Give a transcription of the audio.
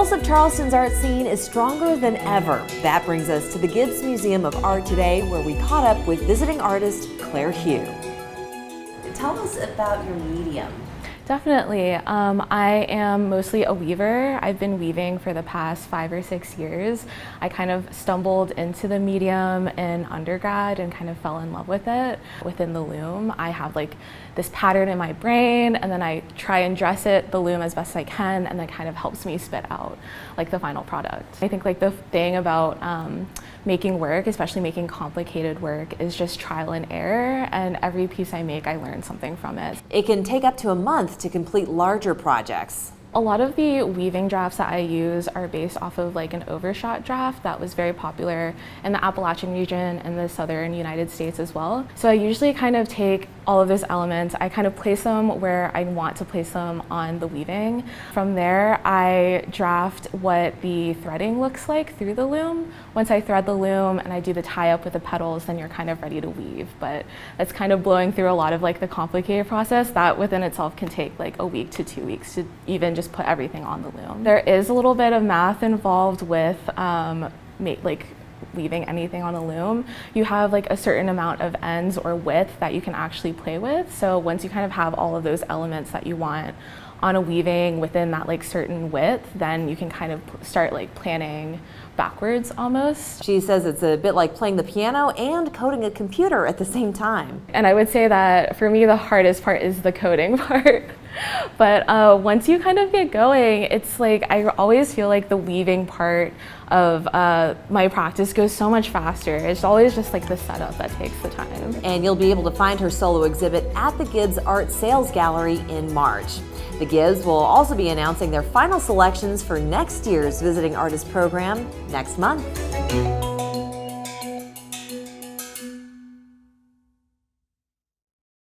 pulse of Charleston's art scene is stronger than ever. That brings us to the Gibbes Museum of Art today, where we caught up with visiting artist Clare Hu. Tell us about your medium. Definitely. I am mostly a weaver. I've been weaving for the past 5 or 6 years. I kind of stumbled into the medium in undergrad and kind of fell in love with it. Within the loom, I have like this pattern in my brain, and then I try and dress it, the loom, as best I can, and that kind of helps me spit out like the final product. I think like the thing about making work, especially making complicated work, is just trial and error, and every piece I make, I learn something from it. It can take up to a month to complete larger projects. A lot of the weaving drafts that I use are based off of like an overshot draft that was very popular in the Appalachian region and the southern United States as well. So I usually kind of take all of those elements, I kind of place them where I want to place them on the weaving. From there, I draft what the threading looks like through the loom. Once I thread the loom and I do the tie up with the petals, then you're kind of ready to weave. But that's kind of blowing through a lot of like the complicated process that within itself can take like a week to 2 weeks to even just put everything on the loom. There is a little bit of math involved with weaving anything on a loom. You have like a certain amount of ends or width that you can actually play with. So once you kind of have all of those elements that you want on a weaving within that like certain width, then you can kind of start like planning backwards almost. She says it's a bit like playing the piano and coding a computer at the same time. And I would say that for me the hardest part is the coding part. But once you kind of get going, it's like I always feel like the weaving part of my practice goes so much faster. It's always just like the setup that takes the time. And you'll be able to find her solo exhibit at the Gibbes Art Sales Gallery in March. The Gibbes will also be announcing their final selections for next year's Visiting Artist program next month.